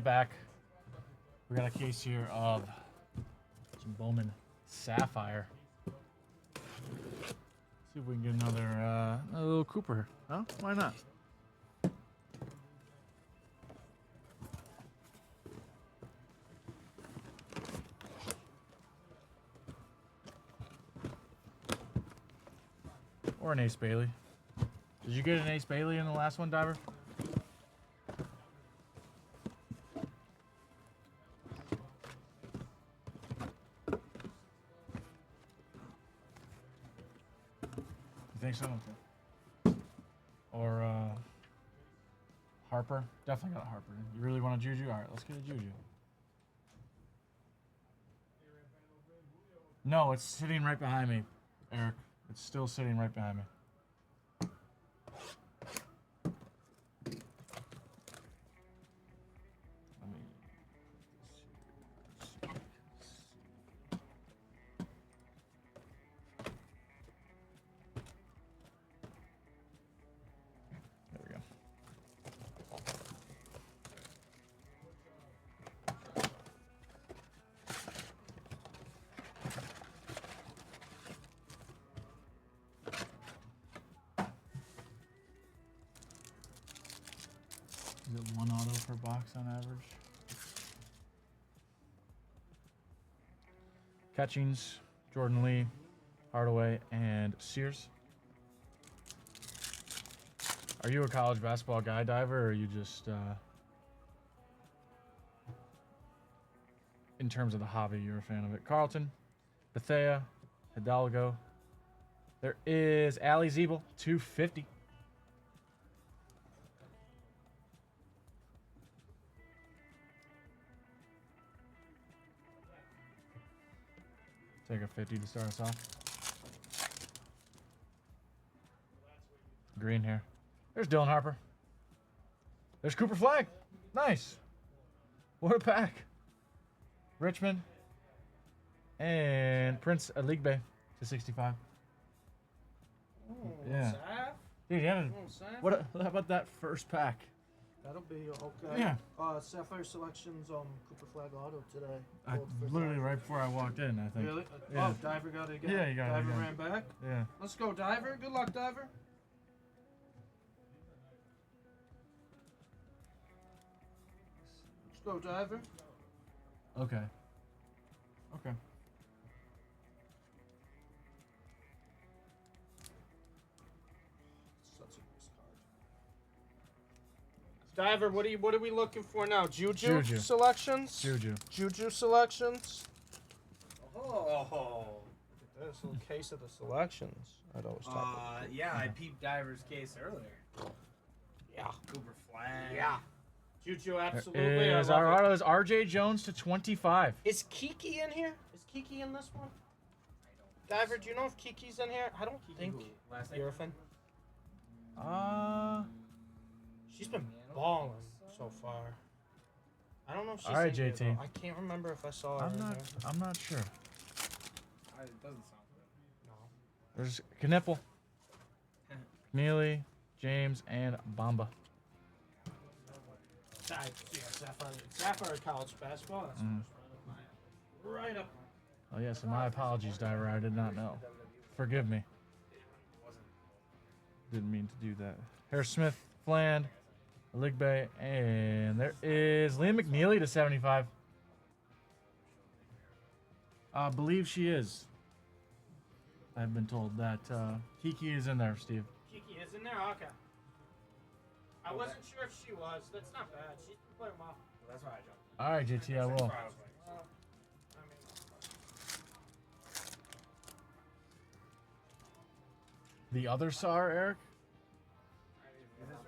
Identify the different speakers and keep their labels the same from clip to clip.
Speaker 1: back. We got a case here of some Bowman Sapphire. See if we can get another a little Cooper. Huh? Why not? Or an Ace Bailey. Did you get an Ace Bailey in the last one, Diver? You think so? Okay. Or Harper? Definitely got a Harper. You really want a Juju? All right, let's get a Juju. No, it's sitting right behind me, Eric. It's still sitting right behind me. There we go. Is it one auto per box on average? Catchings, Jordan Lee, Hardaway, and Sears. Are you a college basketball guy, Diver, or are you just, in terms of the hobby, you're a fan of it? Carlton, Bethea, Hidalgo. There is Ali Zeeble, 250. Take a 50 to start us off. Green here. There's Dylan Harper. There's Cooper Flag. Nice. What a pack. Richmond. And Prince Aligbe to 65.
Speaker 2: Oh,
Speaker 1: Yeah.
Speaker 2: Saf?
Speaker 1: Dude, yeah.
Speaker 2: Saf?
Speaker 1: What? How about that first pack?
Speaker 2: That'll be okay.
Speaker 1: Yeah.
Speaker 2: Sapphire Selections Cooper Flag Auto today.
Speaker 1: I,
Speaker 2: Gold for
Speaker 1: literally
Speaker 2: $5.
Speaker 1: right before I walked in, I think.
Speaker 2: Really?
Speaker 1: Yeah.
Speaker 2: Oh, Diver got it again.
Speaker 1: Yeah, you got it
Speaker 2: Diver
Speaker 1: again.
Speaker 2: ran back.
Speaker 1: Yeah.
Speaker 2: Let's go, Diver. Good luck, Diver. Let's go, Diver.
Speaker 1: Okay. Okay.
Speaker 2: Such a nice card. Diver, what are we looking for now? Juju,
Speaker 1: Juju.
Speaker 2: selections?
Speaker 1: Juju.
Speaker 2: Juju selections?
Speaker 3: Oh.
Speaker 2: Look at this little case of the selections. I'd always talk about.
Speaker 3: Yeah, I peeped Diver's case earlier.
Speaker 2: Yeah.
Speaker 3: Cooper Flag.
Speaker 2: Yeah. Juju, absolutely.
Speaker 1: There is
Speaker 2: I love
Speaker 1: our
Speaker 2: it.
Speaker 1: auto is RJ Jones to 25.
Speaker 2: Is Kiki in here? Is Kiki in this one? Diver, do you know if Kiki's in here? I don't think.
Speaker 3: Last name?
Speaker 2: You're a fan? She's been
Speaker 3: Piano?
Speaker 2: balling so far. I don't know if she's
Speaker 1: All right,
Speaker 2: in here,
Speaker 1: JT.
Speaker 2: though. I can't remember if I saw her in there.
Speaker 1: I'm not sure.
Speaker 3: It doesn't sound good.
Speaker 2: No.
Speaker 1: There's Knipple, Neely, James, and Bamba.
Speaker 2: Sapphire college basketball. That's right up.
Speaker 1: Oh yes, and my apologies, Diver. I did not know. Forgive me. Didn't mean to do that. Harris Smith, Fland, Aligbe, and there is Liam McNeely to 75. I believe she is. I've been told that Kiki is in there, Steve.
Speaker 2: Kiki is in there? Okay. I wasn't sure if she was. That's not bad. She's been playing well.
Speaker 3: That's why I jumped.
Speaker 1: All right, JT, I will.
Speaker 3: That's why I was like,
Speaker 2: I mean,
Speaker 1: The other SAR, Eric?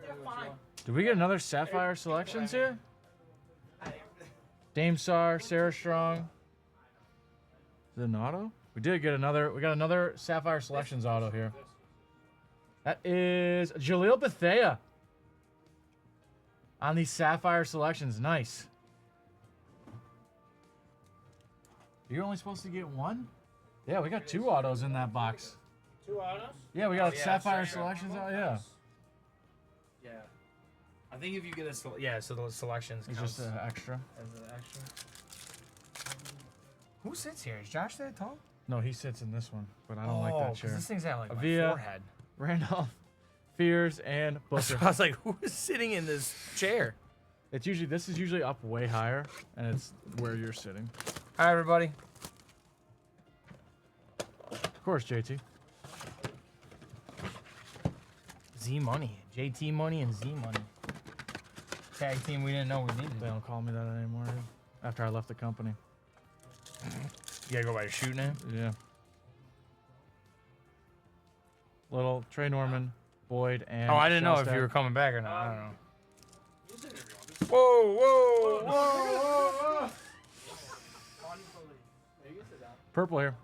Speaker 2: they're fine.
Speaker 1: Did we get another Sapphire selections here? Dame SAR, Sarah Strong. Is it an auto? We did get another. We got another Sapphire selections auto here. That is Jaleel Bethea on these Sapphire selections. Nice. You're only supposed to get one? Yeah, we got two autos in that box.
Speaker 2: 2 autos?
Speaker 1: Yeah, we got
Speaker 3: Oh, yeah,
Speaker 1: Sapphire
Speaker 3: sure.
Speaker 1: selections out. Yeah.
Speaker 3: yeah. I think if you get a so those selections
Speaker 1: It's
Speaker 3: counts
Speaker 1: just an extra.
Speaker 3: as an extra. Who sits here? Is Josh that tall?
Speaker 1: No, he sits in this one, but I don't like that chair.
Speaker 3: This thing's at like my
Speaker 1: Avia.
Speaker 3: forehead.
Speaker 1: Randolph, Fears, and
Speaker 3: So
Speaker 1: Booker.
Speaker 3: I was like, who is sitting in this chair?
Speaker 1: This is usually up way higher, and it's where you're sitting.
Speaker 3: Hi, everybody.
Speaker 1: Of course, JT.
Speaker 3: Z Money. JT Money and Z Money. Tag team we didn't know we needed.
Speaker 1: They don't call me that anymore. Dude. After I left the company.
Speaker 3: You gotta go by your shoot name?
Speaker 1: Yeah. Little Trey Norman, Boyd, and.
Speaker 3: Oh, I didn't know if
Speaker 1: Shellstad.
Speaker 3: you were coming back or not. I don't know. Whoa, whoa, whoa, whoa.
Speaker 1: Purple here.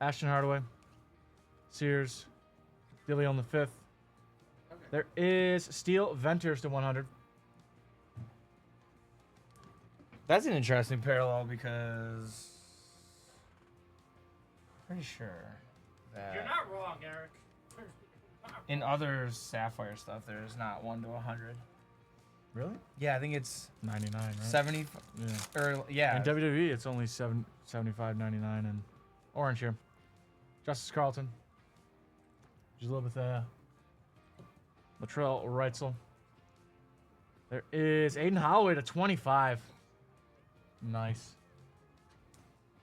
Speaker 1: Ashton Hardaway. Sears. Dilly on the 5th. There is Steel Venters to 100.
Speaker 3: That's an interesting parallel because pretty sure that
Speaker 2: You're not wrong, Eric.
Speaker 3: in other Sapphire stuff there's not 1 to 100.
Speaker 1: Really?
Speaker 3: Yeah, I think it's
Speaker 1: 99, right?
Speaker 3: 70
Speaker 1: Yeah.
Speaker 3: or yeah.
Speaker 1: In WWE, it's only 75.99 and orange here. Justice Carlton. Jaleel Bethea. Latrell Reitzel. There is Aiden Holloway to 25. Nice.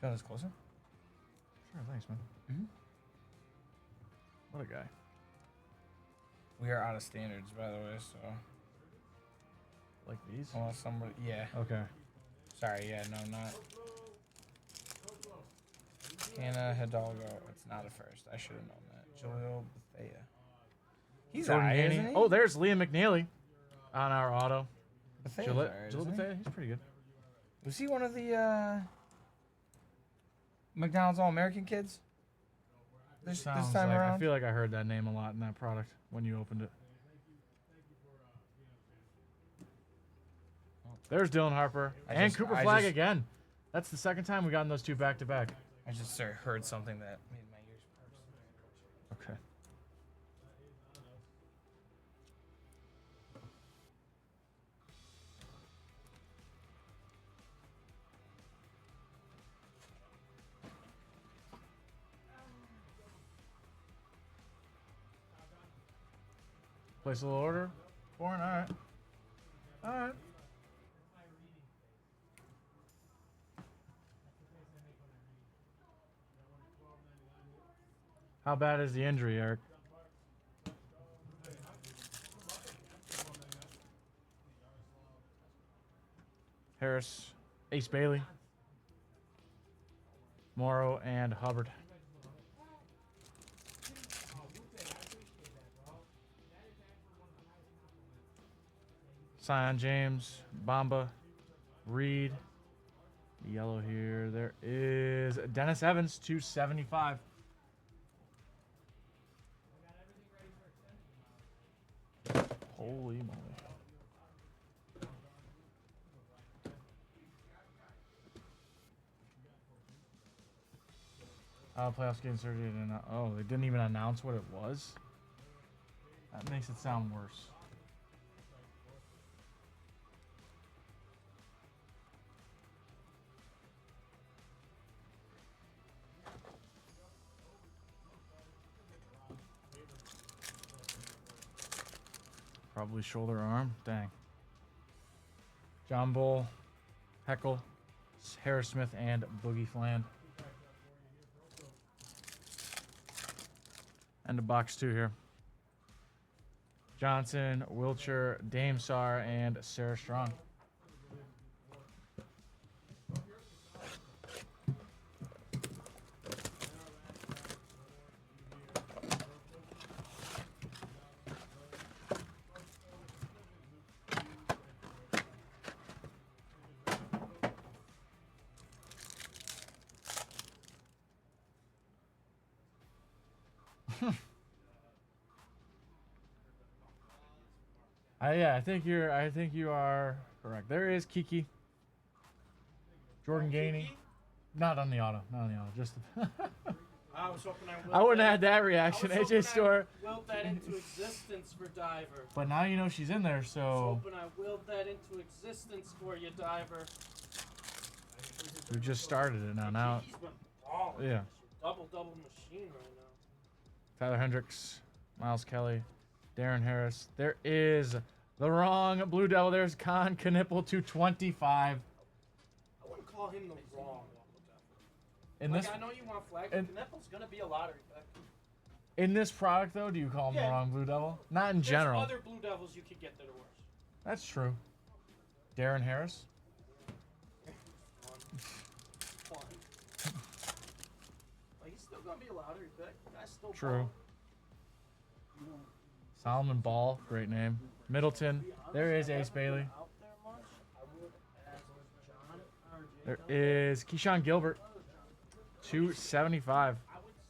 Speaker 3: Do you want this closer?
Speaker 1: Sure, thanks, man.
Speaker 3: Mhm.
Speaker 1: What a guy.
Speaker 3: We are out of standards, by the way. So
Speaker 1: Like these?
Speaker 3: unless somebody, yeah.
Speaker 1: Okay.
Speaker 3: Sorry, yeah, no, not. Hannah Hidalgo. It's not a first. I should have known that. Jaleel Bethea. He's
Speaker 1: Jordan
Speaker 3: alright,
Speaker 1: Gainey.
Speaker 3: isn't he?
Speaker 1: Oh, there's Liam McNeely on our auto.
Speaker 3: Bethea's
Speaker 1: Jaleel
Speaker 3: alright,
Speaker 1: Jaleel
Speaker 3: isn't he?
Speaker 1: Bethea, he's pretty good.
Speaker 3: Was he one of the McDonald's All-American kids? This
Speaker 1: Sounds
Speaker 3: time
Speaker 1: like,
Speaker 3: around?
Speaker 1: I feel like I heard that name a lot in that product when you opened it. There's Dylan Harper and Cooper Flag again. That's the second time we gotten those two back to back.
Speaker 3: I just heard something that made my ears perk.
Speaker 1: Okay. Place a little order. Foreign, all right. All right. How bad is the injury, Eric? Harris, Ace Bailey, Morrow, and Hubbard. Sion James, Bamba, Reed, yellow here. There is Dennis Evans, 275. Holy moly. Playoffs getting started. Oh, they didn't even announce what it was? That makes it sound worse. Probably shoulder arm. Dang. John Bull, Heckle, Harris Smith, and Boogie Fland. And a box two here. Johnson, Wilcher, Dame Sar, and Sarah Strong. Yeah, I think you are correct. There is Kiki. Jordan Gainey. Not on the auto. Not on the auto. Just
Speaker 2: I I was hoping
Speaker 1: I wouldn't have had that reaction. AJ Store.
Speaker 2: Willed that into existence for Diver.
Speaker 1: But now you know she's in there,
Speaker 2: I was
Speaker 1: so
Speaker 2: hoping I willed that into existence for you, Diver.
Speaker 1: we just started it now.
Speaker 2: He's been balling.
Speaker 1: Yeah.
Speaker 2: Double machine right now.
Speaker 1: Tyler Hendricks, Miles Kelly, Darren Harris. There is the wrong Blue Devil. There's Con Knipple 225.
Speaker 2: I wouldn't call him the wrong Blue Devil.
Speaker 1: In
Speaker 2: Like,
Speaker 1: this
Speaker 2: I know you want flag,
Speaker 1: in-
Speaker 2: but Knipple's gonna be a lottery pick.
Speaker 1: in this product though, do you call him the
Speaker 2: Yeah.
Speaker 1: wrong Blue Devil? Not in
Speaker 2: There's
Speaker 1: general.
Speaker 2: other Blue Devils you could get that are worse.
Speaker 1: That's true. Darren Harris.
Speaker 2: One. Like, he's still gonna be a lottery pick. Guy's still
Speaker 1: True.
Speaker 2: balling.
Speaker 1: Solomon Ball, great name. Middleton. There is Ace Bailey.
Speaker 2: Out there much. I would add John or
Speaker 1: There
Speaker 2: Jacob.
Speaker 1: is Keyshawn Gilbert. 275.
Speaker 2: I would say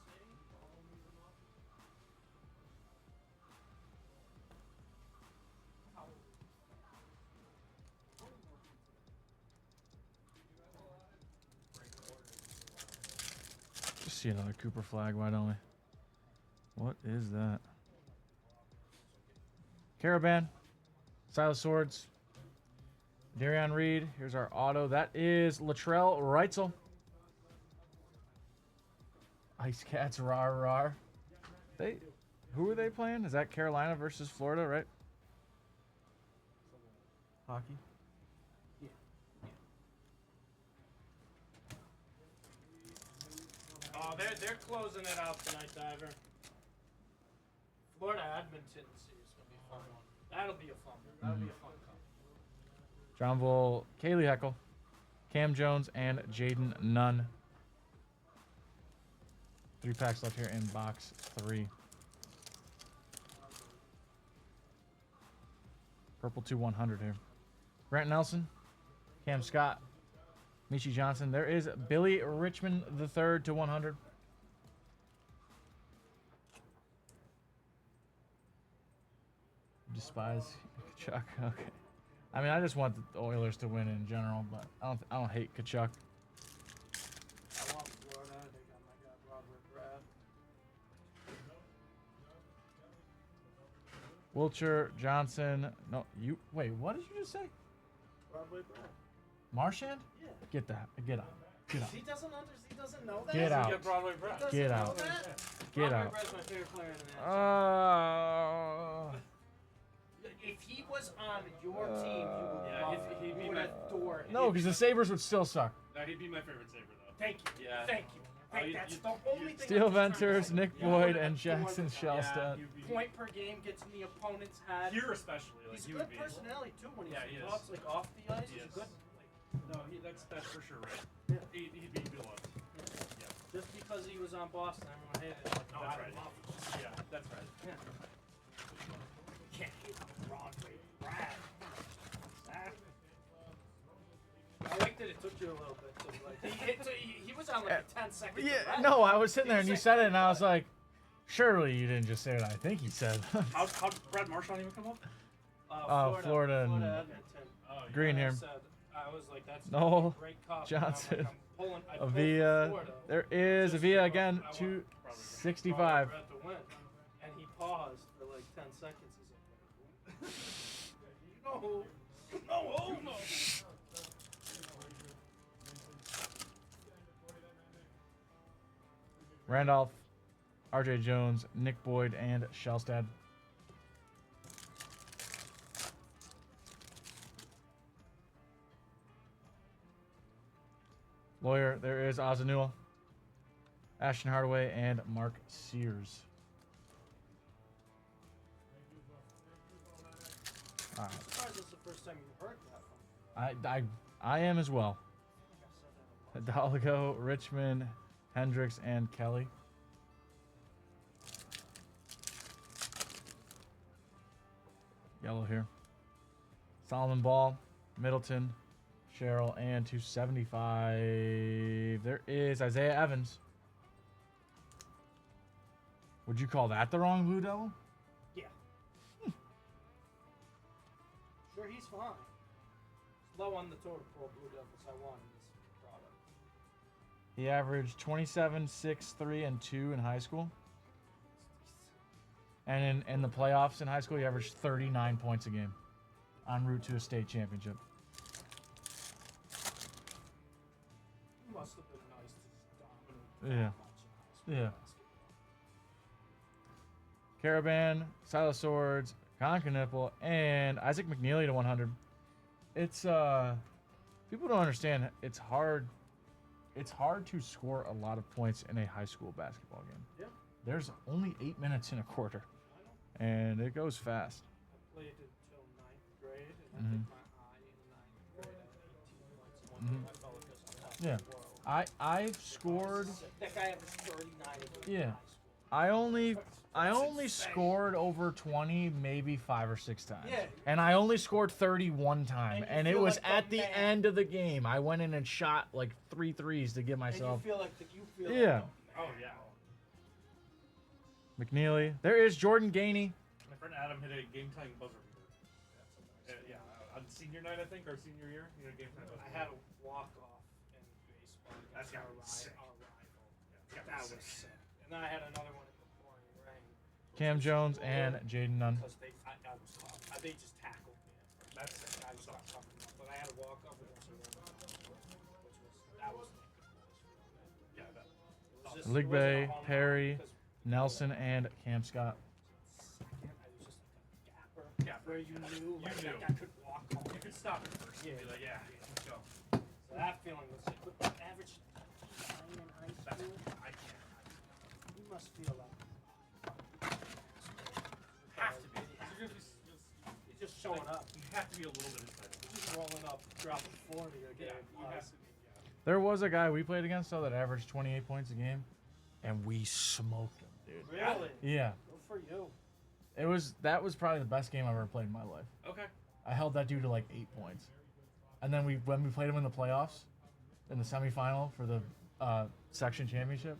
Speaker 1: Just see another Cooper flag, why don't we? What is that? Caravan. Silas Swords. Darion Reed. Here's our auto. That is Latrell Reitzel. Ice Cats, rar rar. Who are they playing? Is that Carolina versus Florida, right? Hockey.
Speaker 2: oh, they're closing it out tonight, Diver. Florida Edmonton series is gonna be a fun one. That'll be a fun one. That'll be a fun cup.
Speaker 1: John Bull, Kaylee Heckle, Cam Jones, and Jaden Nunn. 3 packs left here in box 3. Purple 2-100 here. Grant Nelson, Cam Scott, Michi Johnson. There is Billy Richmond III to 100. Despise Kachuk. Okay. I mean, I just want the Oilers to win in general, but I don't hate Kachuk.
Speaker 2: I want Florida. They got my guy Robert Brad.
Speaker 1: Wilcher, Johnson. No, you. Wait, what did you just say?
Speaker 2: Broadway Brad.
Speaker 1: Marchand?
Speaker 2: Yeah.
Speaker 1: Get out. Get out.
Speaker 2: He doesn't know that.
Speaker 1: Get out.
Speaker 2: Get Broadway Brad. He doesn't
Speaker 1: Get
Speaker 2: know
Speaker 1: out.
Speaker 2: that?
Speaker 1: Get
Speaker 2: Broadway
Speaker 1: out.
Speaker 2: Brad's my favorite player in the NHL. If he was on your team, you would love him.
Speaker 4: he'd be
Speaker 2: You would
Speaker 4: my-
Speaker 2: adore him.
Speaker 1: No, because the Sabres would still suck.
Speaker 4: No, he'd be my favorite Saber though.
Speaker 2: Thank you.
Speaker 4: Yeah.
Speaker 2: Thank you.
Speaker 4: you-
Speaker 2: That's
Speaker 4: you-
Speaker 2: the only thing.
Speaker 1: Steel
Speaker 2: I'm just trying to
Speaker 1: Venters,
Speaker 2: say.
Speaker 1: Nick
Speaker 4: Yeah,
Speaker 1: Boyd,
Speaker 2: I
Speaker 1: and
Speaker 2: would
Speaker 1: Jackson
Speaker 2: adore him.
Speaker 1: Shellstead.
Speaker 4: he'd be,
Speaker 2: Point per game gets in the opponent's head.
Speaker 4: here especially. Like
Speaker 2: He's
Speaker 4: he
Speaker 2: a
Speaker 4: would
Speaker 2: good
Speaker 4: be.
Speaker 2: personality too when
Speaker 4: Yeah, he
Speaker 2: he
Speaker 4: is.
Speaker 2: talks like off the ice.
Speaker 4: He
Speaker 2: He's a
Speaker 4: is.
Speaker 2: good.
Speaker 4: No, that's for sure right.
Speaker 2: Yeah.
Speaker 4: He'd be beloved. Yeah.
Speaker 2: Just because he was on Boston, everyone hated him. Like, no,
Speaker 4: That's
Speaker 2: I
Speaker 4: right.
Speaker 2: love him.
Speaker 4: Yeah, that's right.
Speaker 2: Yeah. Can't hate on Broadway Brad. I like that it took you a little bit to like. He was on like a 10 second.
Speaker 1: Yeah,
Speaker 2: delay.
Speaker 1: no, I was sitting there and you
Speaker 2: He's
Speaker 1: said it, and I was like, surely you didn't just say what I think he said.
Speaker 4: How'd Brad Marchand even come up?
Speaker 1: Florida and
Speaker 2: Edmonton.
Speaker 4: Oh, yeah.
Speaker 1: Green here.
Speaker 2: I was like, that's
Speaker 1: Noel
Speaker 2: a great cop.
Speaker 1: Johnson,
Speaker 2: I pulled for
Speaker 1: Avia.
Speaker 2: Florida.
Speaker 1: There is
Speaker 2: Just
Speaker 1: Avia
Speaker 2: so
Speaker 1: again,
Speaker 2: I want
Speaker 1: 265.
Speaker 2: Broadway Brad to win. And he paused for like 10 seconds. He's like, no, no, no.
Speaker 1: Randolph, RJ Jones, Nick Boyd, and Shellstad. Lawyer, there is Ozanua, Ashton Hardaway, and Mark Sears. All right.
Speaker 2: I'm surprised this is the first time you heard that from me.
Speaker 1: I am as well.
Speaker 2: I said that a lot.
Speaker 1: Hidalgo, Richmond, Hendricks, and Kelly. Yellow here. Solomon Ball, Middleton, Cheryl, and 275. There is Isaiah Evans. Would you call that the wrong Blue Devil?
Speaker 2: Yeah. Sure, he's fine. It's low on the totem pole Blue Devils I want in this product.
Speaker 1: He averaged 27, 6, 3, and 2 in high school. And in the playoffs in high school, he averaged 39 points a game, en route to a state championship.
Speaker 2: Must have been nice to just dominate
Speaker 1: Yeah.
Speaker 2: that much in high school
Speaker 1: Yeah.
Speaker 2: basketball.
Speaker 1: Caravan, Silas Swords, Con Knipple, and Isaac McNeely to 100. It's people don't understand. It's hard to score a lot of points in a high school basketball game.
Speaker 2: Yeah.
Speaker 1: There's only 8 minutes in a quarter, and it goes fast.
Speaker 2: I played until 9th grade, and I
Speaker 1: Mhm.
Speaker 2: think my high in 9th grade I had 18 points. One game I felt like this on top
Speaker 1: Yeah.
Speaker 2: of the world.
Speaker 1: I've scored.
Speaker 2: That guy averaged 39 in
Speaker 1: Yeah.
Speaker 2: high school.
Speaker 1: I only
Speaker 2: insane.
Speaker 1: scored over 20 maybe 5 or 6 times.
Speaker 2: Yeah.
Speaker 1: And I only scored 31 time.
Speaker 2: And you
Speaker 1: And it
Speaker 2: feel
Speaker 1: was
Speaker 2: like the
Speaker 1: at the
Speaker 2: man.
Speaker 1: end of the game. I went in and shot like 3 threes to give
Speaker 2: And
Speaker 1: myself.
Speaker 2: you feel like you feel
Speaker 1: Yeah.
Speaker 2: like
Speaker 4: Oh yeah.
Speaker 1: McNeely. There is Jordan Gainey.
Speaker 4: My friend Adam hit a game tying buzzer beater. Yeah, on senior night I think, or senior year, he had a game tying buzzer.
Speaker 2: I had a walk off in baseball
Speaker 4: That's
Speaker 2: against
Speaker 4: gotta be sick.
Speaker 2: our rival.
Speaker 4: Yeah,
Speaker 2: That was sick. And then I had another one in the pouring rain.
Speaker 1: Cam Jones and Jaden Nunn.
Speaker 2: Because I was tough. They just tackled me.
Speaker 4: That's sick.
Speaker 2: I just got tough enough. But I had a walk off against a woman, that was like the coolest feeling.
Speaker 4: Yeah, that.
Speaker 2: It was just-
Speaker 1: League
Speaker 2: it wasn't a
Speaker 1: Bay,
Speaker 2: home run
Speaker 1: Perry,
Speaker 2: because
Speaker 1: Nelson, and Cam Scott.
Speaker 2: second, I was just like a gapper.
Speaker 4: Gapper.
Speaker 2: Where you knew like,
Speaker 4: knew.
Speaker 2: that guy could walk home.
Speaker 4: You could stop it first.
Speaker 2: Yeah.
Speaker 4: And be like, yeah, let's go.
Speaker 2: So that feeling was like, with the average 9 in high
Speaker 4: That,
Speaker 2: school,
Speaker 4: I can't.
Speaker 2: you must feel like
Speaker 4: Have to be. You're
Speaker 2: just showing up.
Speaker 4: You have to be a little bit excited.
Speaker 2: Just rolling up, dropping 40 a game.
Speaker 4: You have to be. Yeah.
Speaker 1: There was a guy we played against though that averaged 28 points a game, and we smoked him, dude.
Speaker 2: Really?
Speaker 1: Yeah.
Speaker 2: Good for you.
Speaker 1: That was probably the best game I've ever played in my life.
Speaker 4: Okay.
Speaker 1: I held that dude to like 8 points. And then when we played him in the playoffs, in the semifinal for the section championship,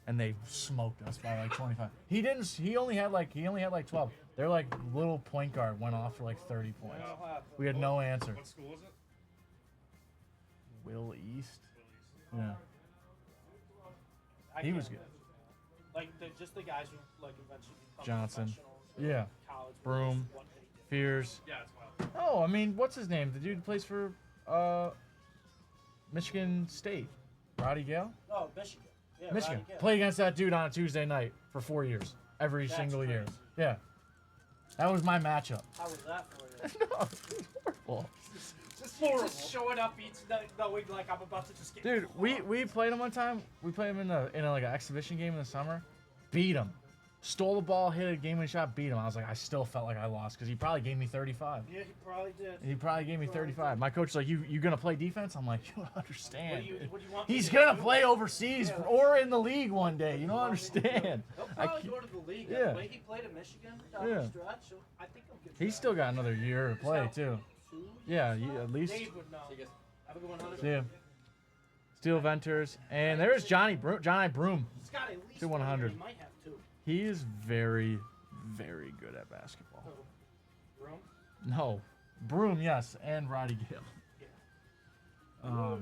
Speaker 1: and they smoked us by like 25. He only had like 12. Their like little point guard went off for like 30 points.
Speaker 2: That'll happen.
Speaker 1: We had no answer.
Speaker 4: What school was it?
Speaker 1: Will East.
Speaker 4: Willie's.
Speaker 1: Yeah.
Speaker 2: I
Speaker 1: He was
Speaker 2: can't-
Speaker 1: good.
Speaker 2: Like just the guys who like eventually become
Speaker 1: Johnson.
Speaker 2: professionals or
Speaker 1: Yeah.
Speaker 2: college.
Speaker 1: Broom.
Speaker 2: What they did.
Speaker 1: Fears.
Speaker 4: Yeah, it's wild.
Speaker 1: Oh, I mean, what's his name? The dude who plays for Michigan State. Roddy Gale?
Speaker 2: Oh, Michigan. Yeah,
Speaker 1: Michigan.
Speaker 2: Roddy Gale.
Speaker 1: Play against that dude on a Tuesday night for 4 years. Every
Speaker 2: That's
Speaker 1: single year.
Speaker 2: crazy.
Speaker 1: Yeah. That was my matchup.
Speaker 2: How was that for you?
Speaker 1: No, it's horrible.
Speaker 2: Just showing up each night knowing like I'm about to just get.
Speaker 1: Dude, we played him one time. We played him in a like an exhibition game in the summer. Beat him. Stole the ball, hit a game-winning shot, beat him. I was like, I still felt like I lost because he probably gave me 35.
Speaker 2: Yeah, he probably did.
Speaker 1: He probably gave me 35. My coach's like, you gonna play defense? I'm like, you don't understand.
Speaker 2: What do you want me
Speaker 1: He's
Speaker 2: to
Speaker 1: gonna
Speaker 2: do?
Speaker 1: play overseas
Speaker 2: Yeah.
Speaker 1: or in the league one day. You don't understand.
Speaker 2: He'll
Speaker 1: I
Speaker 2: probably
Speaker 1: can't-
Speaker 2: go to the league.
Speaker 1: Yeah.
Speaker 2: The way he played at Michigan down
Speaker 1: Yeah.
Speaker 2: the stretch, I think he'll get.
Speaker 1: He's still got another year to play too. Yeah, at least.
Speaker 2: Dave would know. Have a good one, Hunter.
Speaker 1: See ya. Steel Venters, and there's Johnny Broom.
Speaker 2: He's got at least
Speaker 1: To 100.
Speaker 2: one, He might have two.
Speaker 1: He is very, very good at basketball.
Speaker 2: Room?
Speaker 1: No, Broom, yes, and Roddy Gale.
Speaker 2: Yeah.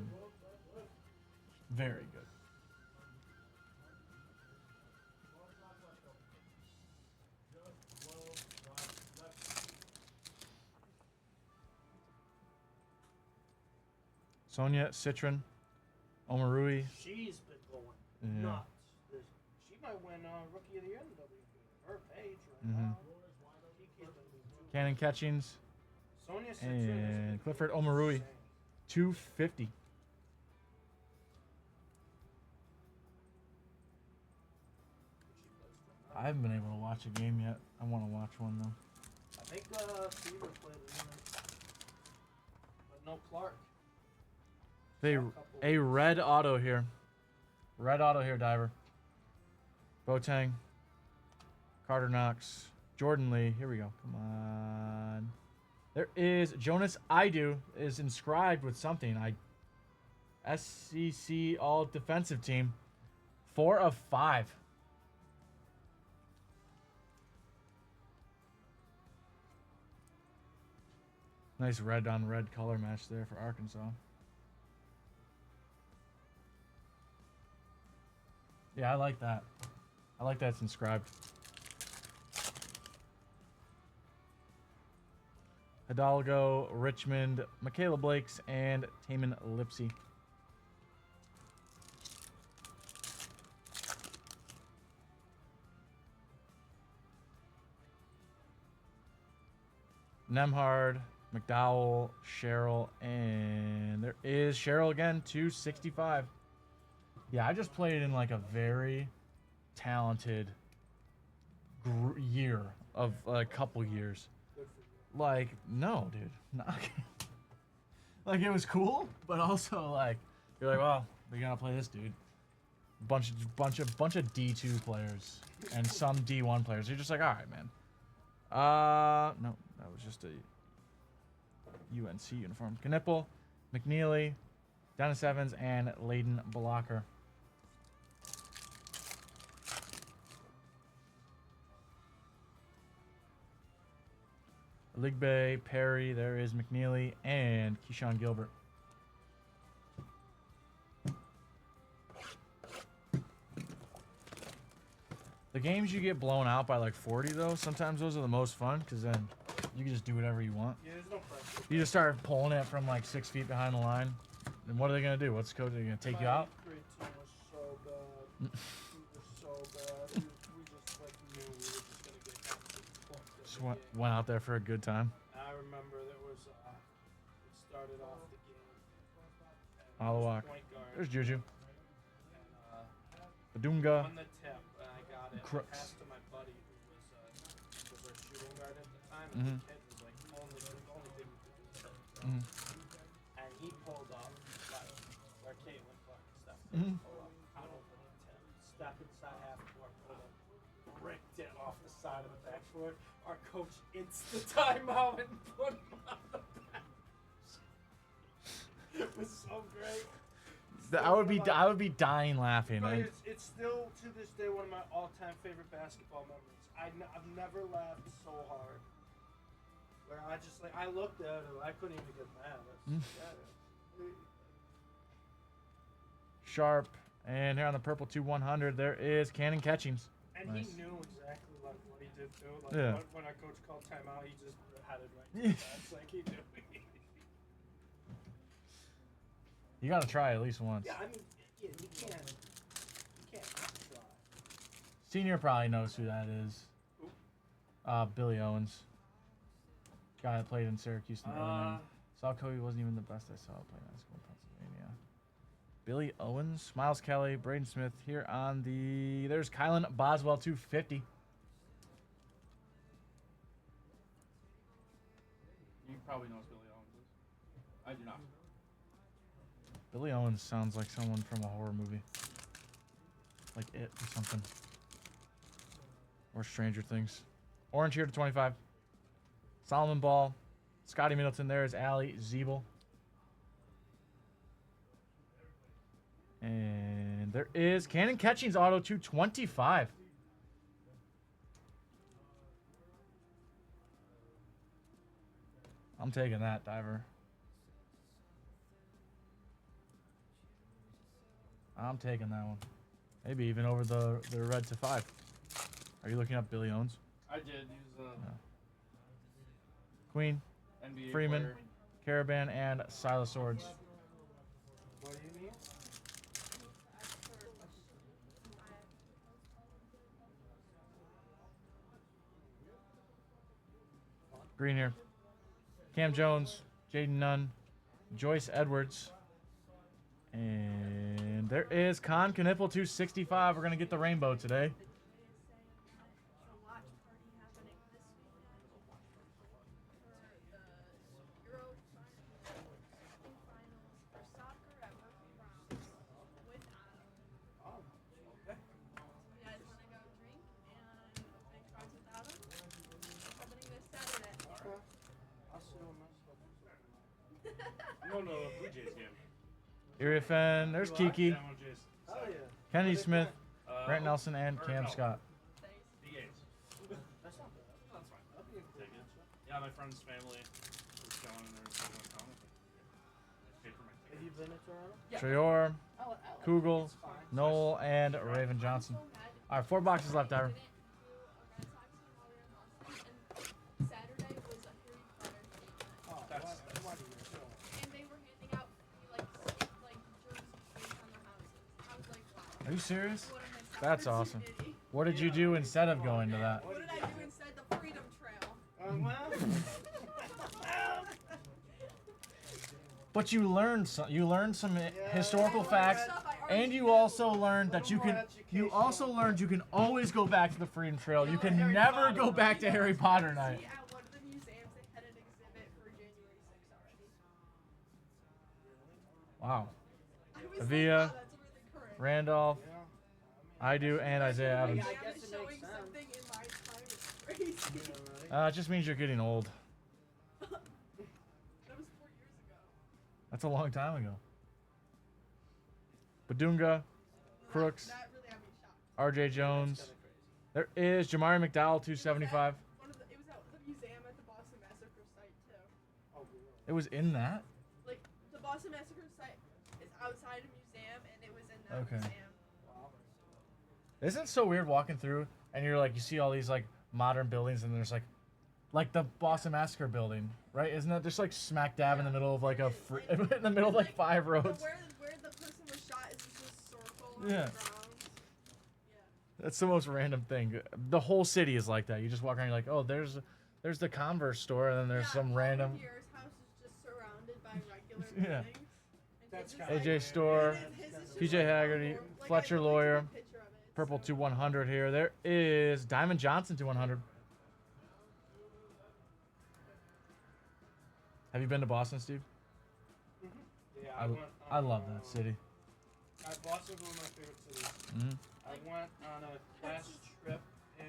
Speaker 1: Very good. Sonia Citron, Omarui.
Speaker 2: She's been going
Speaker 1: Yeah.
Speaker 2: nuts. She might win Rookie of the Year in the WNBA. Her page right
Speaker 1: Mhm.
Speaker 2: now. Kiki's been doing too.
Speaker 1: Cannon Catchings,
Speaker 2: Sonia Citron has
Speaker 1: and
Speaker 2: been
Speaker 1: Clifford
Speaker 2: doing
Speaker 1: Omarui.
Speaker 2: insane.
Speaker 1: 250. I haven't been able to watch a game yet. I want to watch one though.
Speaker 2: I think Fever played in it. But no Clark.
Speaker 1: A red auto here. Red auto here, Diver. Boateng. Carter Knox. Jordan Lee. Here we go. Come on. There is Jonas Idu is inscribed with something. SEC All Defensive Team. 4 of 5. Nice red on red color match there for Arkansas. Yeah, I like that. I like that it's inscribed. Hidalgo, Richmond, Michaela Blakes, and Taman Lipsy. Nemhard, McDowell, Cheryl, and there is Cheryl again, 265. Yeah, I just played in like a very talented year of a couple years.
Speaker 2: Good for you.
Speaker 1: Like, no, dude. Not, like, it was cool, but also, like, you're like, well, we gotta play this dude. Bunch of D2 players and some D1 players. You're just like, all right, man. No, that was just a UNC uniform. Knipple, McNeely, Dennis Evans, and Layden Blocker. Ligbe, Perry, there is McNeely, and Keyshawn Gilbert. The games you get blown out by like 40, though, sometimes those are the most fun, because then you can just do whatever you want.
Speaker 2: Yeah, there's no pressure.
Speaker 1: You just start pulling it from like 6 feet behind the line. And what are they going to do? What's the coach? Are they going to take you
Speaker 2: My
Speaker 1: out?
Speaker 2: grade team was so bad. We were so bad. We just like knew we were just gonna get absolutely fucked in
Speaker 1: Just
Speaker 2: the
Speaker 1: went,
Speaker 2: game.
Speaker 1: went out there for a good time.
Speaker 2: I remember there was it started off the game. And
Speaker 1: Malawak.
Speaker 2: Point guard.
Speaker 1: There's Juju.
Speaker 2: And
Speaker 1: Badunga.
Speaker 2: on the tip, and I got it. I
Speaker 1: Crooks.
Speaker 2: passed to my buddy who was our shooting guard at the time,
Speaker 1: Mhm.
Speaker 2: and the kid was like only thing we could do was hit.
Speaker 1: Mhm.
Speaker 2: And he pulled up like where Caitlin Clark and stuff.
Speaker 1: Mhm.
Speaker 2: Pull up out over the tip, step inside half court, pulled up, bricked it off the side of the backboard. Our coach insta timeout and put him on the bench. It was so great.
Speaker 1: I would be dying laughing.
Speaker 2: But
Speaker 1: And
Speaker 2: it's still to this day one of my all-time favorite basketball memories. I've never laughed so hard. Where I just like I looked at it, I couldn't even get mad.
Speaker 1: Sharp. And here on the purple 2-100, there is Cannon Catchings.
Speaker 2: And
Speaker 1: Nice.
Speaker 2: he knew exactly like what he did too. Like
Speaker 1: Yeah.
Speaker 2: when our coach called timeout, he just had it right to the bench. Like he knew.
Speaker 1: You got to try at least once.
Speaker 2: Yeah, I mean, yeah, you can't not try.
Speaker 1: Senior probably knows who that is. Billy Owens. Guy that played in Syracuse in the early 90s. Saw Kobe wasn't even the best I saw playing high school in Pennsylvania. Billy Owens, Miles Kelly, Braden Smith here on the. There's Kylan Boswell 250.
Speaker 4: You probably know who Billy Owens is. I do not.
Speaker 1: Billy Owens sounds like someone from a horror movie. Like It or something. Or Stranger Things. Orange here to 25. Solomon Ball. Scotty Middleton. There is Allie Zeeble. And there is Cannon Catchings auto 225. I'm taking that, Diver. I'm taking that one. Maybe even over the red to 5. Are you looking up Billy Owens?
Speaker 4: I did use
Speaker 1: Queen,
Speaker 4: NBA
Speaker 1: Freeman,
Speaker 4: player.
Speaker 1: Caravan, and Silas Swords.
Speaker 2: What do you need?
Speaker 1: Green here. Cam Jones, Jaden Nunn, Joyce Edwards. And there is Con Knipple 265. We're going to get the rainbow today.
Speaker 4: No, Blue Jays game.
Speaker 1: Erie Fenn, there's Kiki,
Speaker 4: Yeah, I'm on Jays.
Speaker 2: Oh yeah.
Speaker 1: Kennedy Smith, Grant
Speaker 4: Oh,
Speaker 1: Nelson, and
Speaker 4: or
Speaker 1: Cam
Speaker 4: no.
Speaker 1: Scott.
Speaker 4: The A's.
Speaker 2: That's not bad.
Speaker 4: That's fine.
Speaker 2: That'd be a cool
Speaker 4: Take it.
Speaker 2: matchup.
Speaker 4: Yeah, my friend's family was going and they were going to town with me. I paid for my
Speaker 2: Have
Speaker 4: ticket.
Speaker 2: you you been to Toronto?
Speaker 1: Trior,
Speaker 2: I like it.
Speaker 1: Kugel,
Speaker 2: It's fine.
Speaker 1: Noel, and Raven Johnson. All right, 4 boxes left, Ira.
Speaker 2: Oh,
Speaker 4: That's-
Speaker 2: what are you doing?
Speaker 5: And they were handing out free jerseys based on their houses. I was like, wow.
Speaker 1: Are you serious?
Speaker 5: What a missed
Speaker 1: That's awesome.
Speaker 5: opportunity.
Speaker 1: What did you do instead of going to that?
Speaker 5: What did I do instead? The Freedom Trail.
Speaker 2: Well,
Speaker 1: But you learned some. You learned some historical facts,
Speaker 5: Stuff I already
Speaker 1: and you
Speaker 5: knew.
Speaker 1: also learned that
Speaker 2: Little
Speaker 1: you
Speaker 2: more
Speaker 1: can. You
Speaker 2: educational.
Speaker 1: also learned you can always go back to the Freedom Trail. You can
Speaker 2: Harry
Speaker 1: never
Speaker 2: Potter
Speaker 1: go
Speaker 2: night.
Speaker 1: back to Harry Potter night.
Speaker 5: See, at one of the museums, they had an exhibit for January 6th already.
Speaker 1: Wow.
Speaker 5: I was
Speaker 1: Avia,
Speaker 5: like, wow, that's really current.
Speaker 1: Randolph, I do, and Isaiah
Speaker 5: Like,
Speaker 1: Evans.
Speaker 2: I
Speaker 5: Museum
Speaker 2: guess
Speaker 5: is
Speaker 2: it
Speaker 5: showing
Speaker 2: makes sense.
Speaker 5: something in my time. It's crazy.
Speaker 1: It just means you're getting old.
Speaker 5: That was 4 years ago.
Speaker 1: That's a long time ago. Badunga, Crooks,
Speaker 5: That really had me shocked.
Speaker 1: R.J. Jones. There is Jamari McDowell, 275.
Speaker 5: It was at the museum at the Boston Massacre site too.
Speaker 2: Oh, really?
Speaker 1: It was in that.
Speaker 5: Like the Boston Massacre site is outside a museum, and it was in that
Speaker 1: Okay.
Speaker 5: museum.
Speaker 1: Isn't it so weird walking through and you're like, you see all these like modern buildings and there's like the Boston Massacre building, right? Isn't that just like smack dab in the middle of like a in the middle of like 5
Speaker 5: But
Speaker 1: roads?
Speaker 5: where the person was shot is just a circle on
Speaker 1: Yeah.
Speaker 5: the ground.
Speaker 1: That's the most random thing. The whole city is like that. You just walk around, you're like, oh, there's the Converse store, and then there's some
Speaker 5: Paul
Speaker 1: random
Speaker 5: Revere's house is just surrounded by regular
Speaker 1: Yeah.
Speaker 5: buildings. And
Speaker 2: That's
Speaker 5: his is,
Speaker 2: kinda
Speaker 1: AJ
Speaker 2: weird.
Speaker 1: store,
Speaker 5: his is just
Speaker 1: PJ
Speaker 5: like
Speaker 1: Haggerty,
Speaker 5: normal- like,
Speaker 1: Fletcher
Speaker 5: I took a
Speaker 1: Lawyer,
Speaker 5: picture of it. It's
Speaker 1: purple
Speaker 5: so
Speaker 1: to 100 here. There is Diamond Johnson to 100. Have you been to Boston, Steve?
Speaker 2: Yeah,
Speaker 1: I love that city.
Speaker 2: Boston's one of my favorite cities.
Speaker 1: hmm
Speaker 2: I went on a class trip in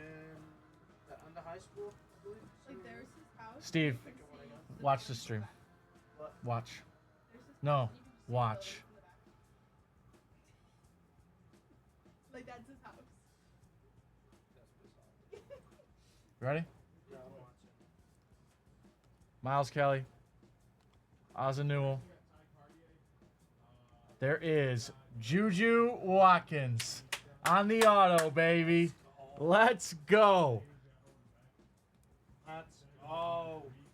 Speaker 2: under high school, I believe.
Speaker 5: Like there's his house.
Speaker 1: Steve,
Speaker 2: Think of what I got.
Speaker 1: watch the stream.
Speaker 2: What?
Speaker 1: Watch.
Speaker 5: There's his
Speaker 1: No,
Speaker 5: house, and you can just see
Speaker 1: watch.
Speaker 5: buildings in the back. Like that's his house.
Speaker 2: That's bizarre.
Speaker 1: Ready?
Speaker 2: Yeah, I'm watching.
Speaker 1: Miles Kelly, Ozzie Newell. There is Juju Watkins on the auto, baby. Let's go.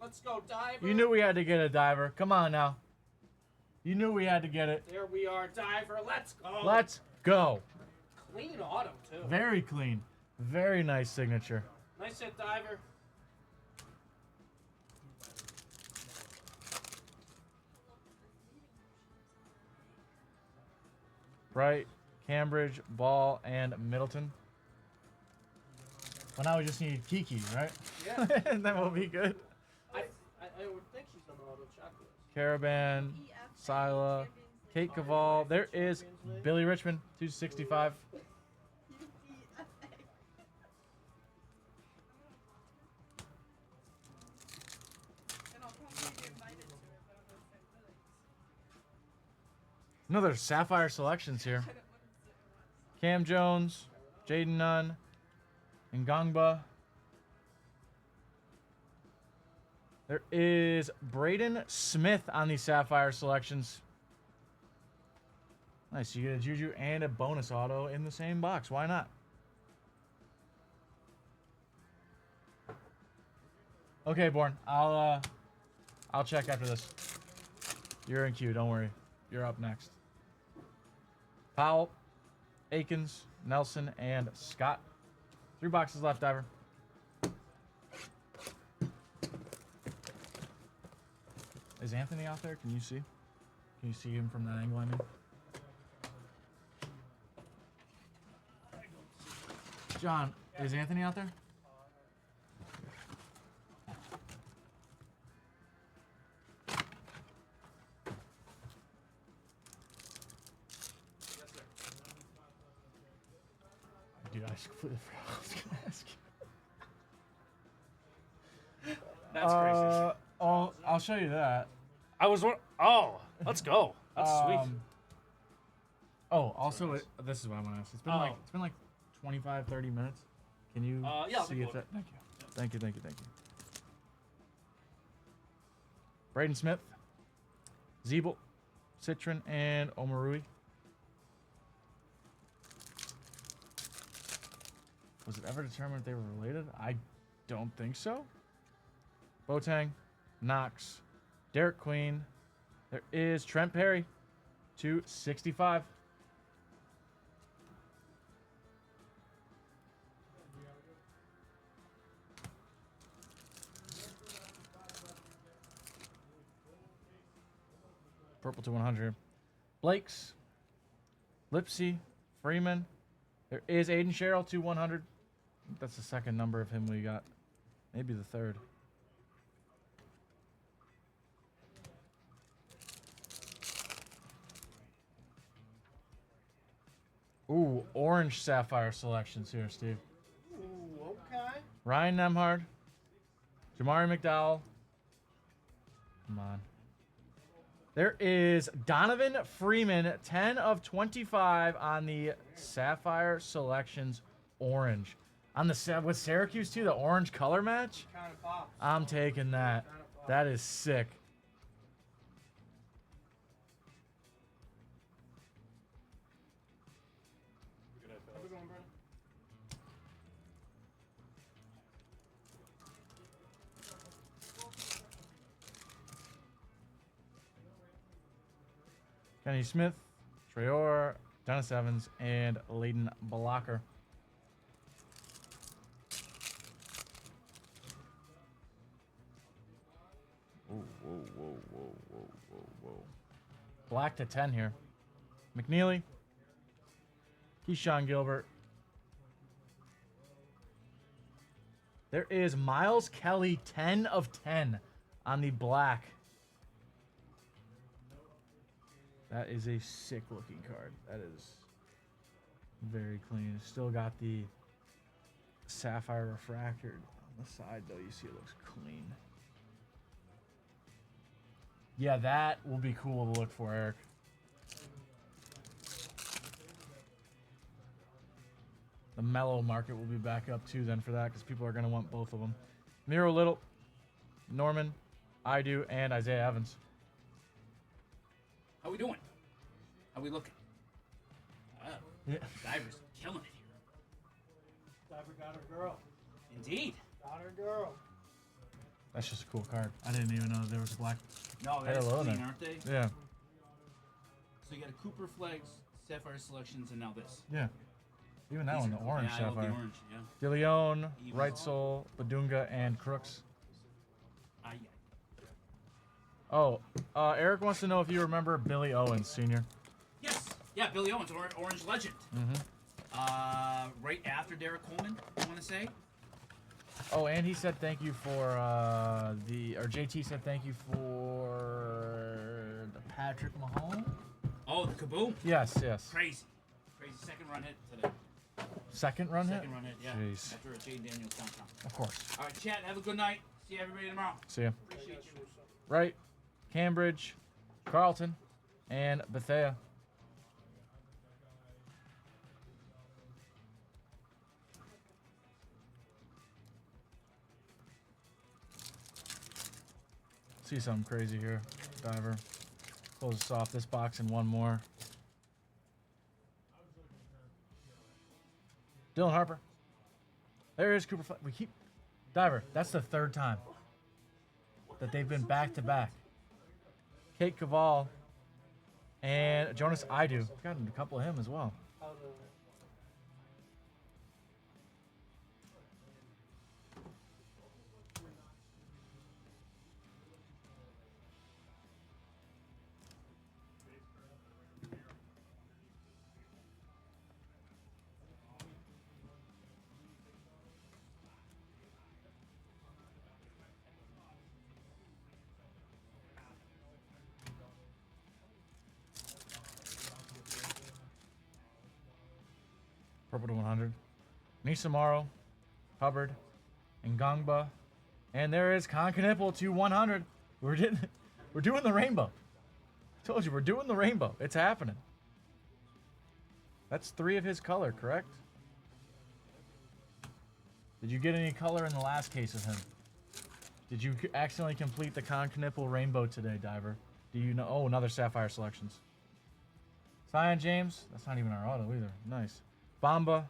Speaker 2: Let's go, diver.
Speaker 1: You knew we had to get a diver. Come on now. You knew we had to get it.
Speaker 2: There we are, diver. Let's go.
Speaker 1: Let's go.
Speaker 2: Clean auto too.
Speaker 1: Very clean. Very nice signature.
Speaker 2: Nice hit, diver.
Speaker 1: Bright, Cambridge, Ball, and Middleton. Well, now we just need Kiki, right?
Speaker 2: Yeah.
Speaker 1: And then we'll be good.
Speaker 2: I would think she's on the auto checklist.
Speaker 1: Caravan,
Speaker 5: EFA
Speaker 1: Sila,
Speaker 5: Champions
Speaker 1: Kate
Speaker 5: League.
Speaker 1: Caval. There is Billy Richmond, 265.
Speaker 5: EFA. And I'll probably be invited to it, but I'm gonna say Phillies.
Speaker 1: Another Sapphire selections here.
Speaker 5: I don't want to sit
Speaker 1: Cam Jones, Jaden Nunn, Ngangba. There is Braden Smith on these Sapphire selections. Nice, you get a Juju and a bonus auto in the same box. Why not? Okay, Born. I'll check after this. You're in queue. Don't worry. You're up next. Powell, Akins, Nelson, and Scott. 3 boxes left, Diver. Is Anthony out there? Can you see? Can you see him from that angle? I mean, John, is Anthony out there? Dude, I just completely forgot what I was gonna ask you.
Speaker 4: That's crazy.
Speaker 1: I'll show you that.
Speaker 4: I was one. Oh, let's go. That's sweet.
Speaker 1: Oh, also, this is what I want to ask. It's been
Speaker 4: Oh.
Speaker 1: like 25, 30 minutes. Can you
Speaker 4: Yeah, I'll
Speaker 1: see
Speaker 4: take a
Speaker 1: if
Speaker 4: look.
Speaker 1: that? Thank you. Braden Smith, Zeeble, Citron, and Omarui. Was it ever determined if they were related? I don't think so. Boateng, Knox, Derek Queen. There is Trent Perry, 265. Purple to 100. Blake's, Lipsy, Freeman. There is Aiden Sherrill to 100. I think that's the second number of him we got. Maybe the third. Ooh, orange sapphire selections here, Steve.
Speaker 2: Ooh, okay.
Speaker 1: Ryan Nemhard, Jamari McDowell. Come on. There is Donovan Freeman, 10 of 25 on the Sapphire Selections orange. On the with Syracuse too, the orange color match.
Speaker 2: Kind of pops.
Speaker 1: I'm taking that.
Speaker 2: Kinda pops.
Speaker 1: That is sick.
Speaker 4: Good night,
Speaker 2: How's
Speaker 4: fellas.
Speaker 2: it going, Brandon?
Speaker 1: Kenny Smith, Traore, Dennis Evans, and Layden Blocker. Whoa, whoa, whoa, whoa, whoa, whoa, whoa. Black to 10 here. McNeely, Keyshawn Gilbert. There is Miles Kelly, 10 of 10 on the black. That is a sick looking card. That is very clean. Still got the sapphire refractor on the side though. You see it looks clean. Yeah, that will be cool to look for, Eric. The mellow market will be back up too then for that because people are going to want both of them. Miro Little, Norman, Idu, and Isaiah Evans.
Speaker 6: How we doing? How we looking?
Speaker 1: Yeah.
Speaker 6: Diver's killing it here.
Speaker 2: Diver got her girl.
Speaker 6: Indeed.
Speaker 2: Got her girl.
Speaker 1: That's just a cool card. I didn't even know there was a black.
Speaker 6: No, that's
Speaker 1: Hello
Speaker 6: clean,
Speaker 1: there.
Speaker 6: aren't they?
Speaker 1: Yeah,
Speaker 6: So you got a Cooper Flags, Sapphire Selections, and now this.
Speaker 1: yeah. Even that
Speaker 6: These
Speaker 1: one,
Speaker 6: are
Speaker 1: the
Speaker 6: cool.
Speaker 1: orange
Speaker 6: Yeah, I love the
Speaker 1: sapphire.
Speaker 6: orange, yeah.
Speaker 1: DeLeon,
Speaker 6: Evil.
Speaker 1: Right Soul, Badunga, and Crooks.
Speaker 6: Yeah.
Speaker 1: Oh, Eric wants to know if you remember Billy Owens, Sr.
Speaker 6: Yes. Yeah, Billy Owens, Orange Legend.
Speaker 1: Mm-hmm.
Speaker 6: Right after Derek Coleman, I want to say.
Speaker 1: Oh, and he said thank you for JT said thank you for the Patrick Mahomes.
Speaker 6: Oh, the Kaboom.
Speaker 1: Yes, yes.
Speaker 6: Crazy. Crazy second run hit today.
Speaker 1: Second run hit?
Speaker 6: Second run hit, yeah.
Speaker 1: Jeez.
Speaker 6: After a Jay Daniels downtown.
Speaker 1: Of course.
Speaker 6: All right, chat. Have a good night. See everybody tomorrow.
Speaker 1: See ya.
Speaker 6: Appreciate you.
Speaker 1: Right, Cambridge, Carlton, and Bethea. See something crazy here, Diver. Close this off. This box and one more. Dylan Harper. There is Cooper. We keep Diver. That's the third time that they've been back to back. Kate Caval and Jonas Idu. Got a couple of him as well.
Speaker 2: How's it?
Speaker 1: Purple to 100. Nisamaro, Hubbard, and Ngangba. And there is Concanipple to 100. We're doing the rainbow. Told you, we're doing the rainbow. It's happening. That's 3 of his color, correct? Did you get any color in the last case of him? Did you accidentally complete the Concanipple rainbow today, Diver? Do you know? Oh, another Sapphire Selections. Cyan James. That's not even our auto either. Nice. Bamba.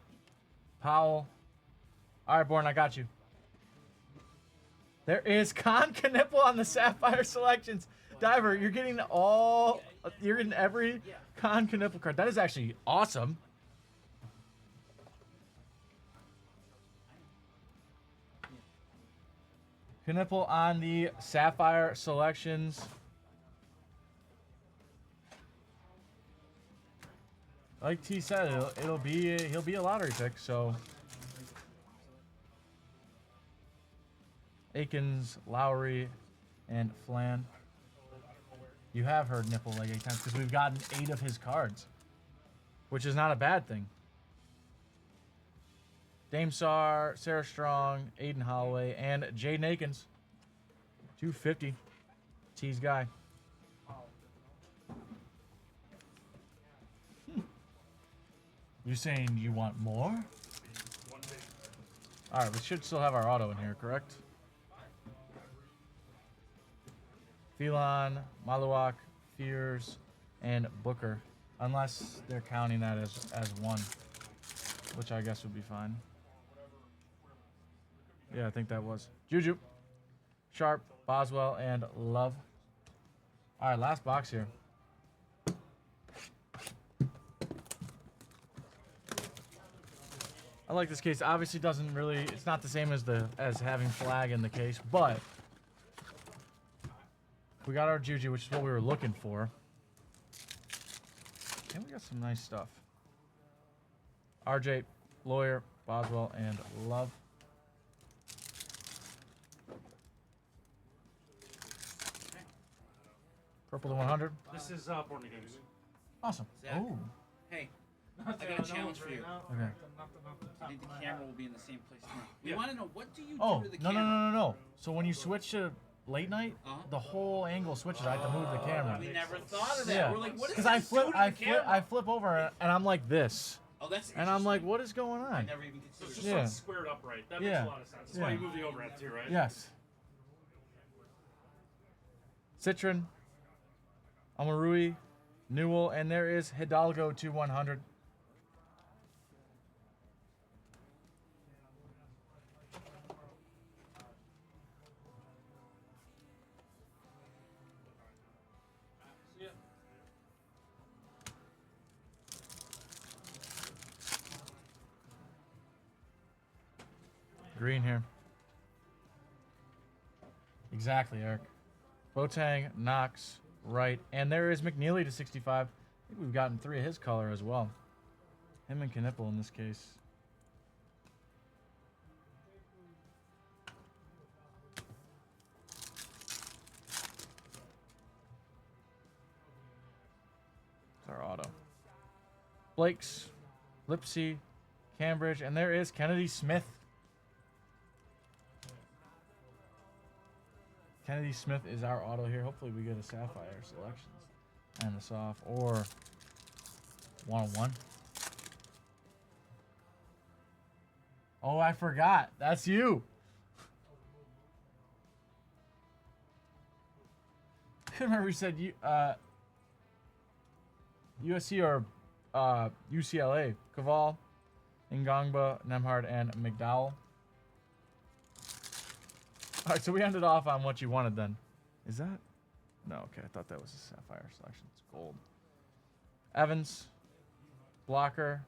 Speaker 1: Powell. All right, Born, I got you. There is Con Knipple on the Sapphire Selections. Diver, you're getting all... You're getting every Con Knipple card. That is actually awesome. Knipple on the Sapphire Selections. Like T said, he'll be a lottery pick. So Akins, Lowry, and Flan. You have heard Nipple like 8 times because we've gotten 8 of his cards, which is not a bad thing. Dame Sar, Sarah Strong, Aiden Holloway, and Jaden Akins. 250. T's guy. You saying you want more? All right, we should still have our auto in here, correct? Phelan, Maluak, Fears, and Booker. Unless they're counting that as one, which I guess would be fine. Yeah, I think that was. Juju, Sharp, Boswell, and Love. All right, last box here. I like this case. Obviously doesn't really, it's not the same as having flag in the case, but we got our Juju, which is what we were looking for. And we got some nice stuff. RJ, Lawyer, Boswell, and Love. Purple to 100.
Speaker 4: This is Born Again.
Speaker 1: Awesome.
Speaker 6: Zach.
Speaker 1: Oh,
Speaker 6: Hey, I got a challenge for you.
Speaker 1: okay.
Speaker 6: I think the camera will be in the same place tomorrow. We
Speaker 4: Yeah.
Speaker 6: want to know, what do you
Speaker 1: Oh,
Speaker 6: do to the
Speaker 1: no, no,
Speaker 6: camera?
Speaker 1: no, no, no. So when you switch to late night,
Speaker 6: Uh-huh.
Speaker 1: the whole angle switches. I have to move the camera.
Speaker 6: We never thought of that.
Speaker 1: Yeah.
Speaker 6: We're like, what does
Speaker 1: Because
Speaker 6: this
Speaker 1: I flip,
Speaker 6: do to
Speaker 1: I
Speaker 6: the
Speaker 1: flip,
Speaker 6: camera?
Speaker 1: I flip over, and I'm like this,
Speaker 6: Oh, that's
Speaker 1: and I'm like,
Speaker 6: interesting.
Speaker 1: what is going
Speaker 6: I
Speaker 1: on?
Speaker 6: never even
Speaker 4: So it's
Speaker 6: considered
Speaker 4: just
Speaker 1: Yeah.
Speaker 4: like squared upright. That
Speaker 1: Yeah.
Speaker 4: makes a lot of sense. That's why
Speaker 1: Yeah.
Speaker 4: you move the overhead too, right?
Speaker 1: Yes. Citron, Amarui, Newell, and there is Hidalgo to 100.
Speaker 4: See ya.
Speaker 1: Green here. Exactly, Eric. Boateng, Knox, Wright, and there is McNeely to 65. I think we've gotten 3 of his color as well. Him and Knipple in this case. It's our auto. Blake's, Lipsy, Cambridge, and there is Kennedy Smith. Kennedy Smith is our auto here. Hopefully we get a Sapphire Selections and a soft or 101. Oh, I forgot. That's you. I couldn't remember you said USC or UCLA. Caval, Ngongba, Nemhard, and McDowell. All right, so we ended off on what you wanted then. Is that? No, okay. I thought that was a Sapphire Selection. It's gold. Evans, Blocker,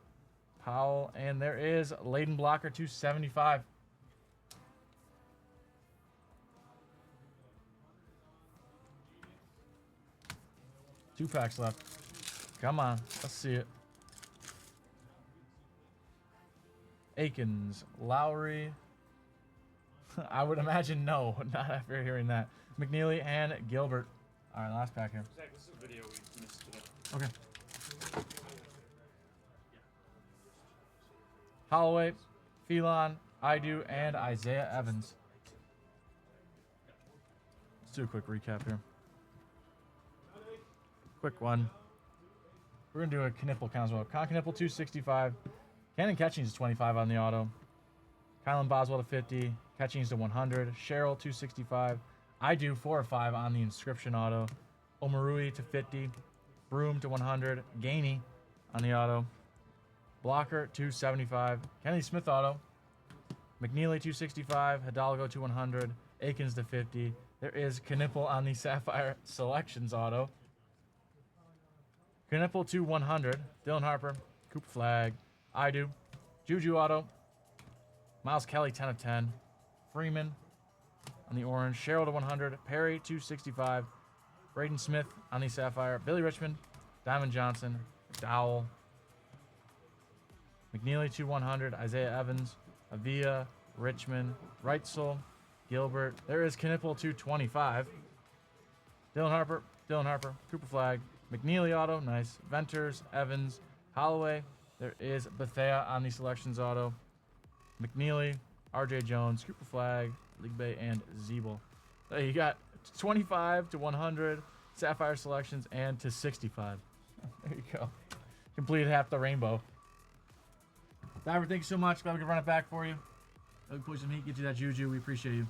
Speaker 1: Powell, and there is Layden Blocker 275. Two packs left. Come on, let's see it. Akins, Lowry. I would imagine no, not after hearing that. McNeely and Gilbert. All right, last pack here.
Speaker 4: Zach, this is a video we missed today.
Speaker 1: Okay. Holloway, Phelan, Idu, and Isaiah Evans. Let's do a quick recap here. Quick one. We're going to do a Knipple count as well. Con Knipple 265. Cannon Catchings is 25 on the auto. Kylan Boswell to 50. Catchings to 100. Cheryl 265. I do 4 or 5 on the inscription auto. Omarui to 50. Broom to 100. Gainey on the auto. Blocker 275. Kennedy Smith auto. McNeely 265. Hidalgo to 100. Akins to 50. There is Knipple on the Sapphire Selections auto. Knipple to 100. Dylan Harper. Cooper Flag. I do. Juju auto. Miles Kelly 10 of 10. Freeman on the orange. Sherrill to 100. Perry 265. Braden Smith on the Sapphire. Billy Richmond. Diamond Johnson. Dowell. McNeely to 100. Isaiah Evans. Avila. Richmond. Reitzel. Gilbert. There is Knipple to 25. Dylan Harper. Cooper Flag. McNeely auto. Nice. Venters. Evans. Holloway. There is Bethea on the Selections auto. McNeely. RJ Jones. Cooper Flag. League Bay and Zeeble. So you got 25 to 100. Sapphire Selections and to 65. There you go. Completed half the rainbow. Diver, thank you so much. Glad we could run it back for you. Glad we put some heat, get you that juju. We appreciate you.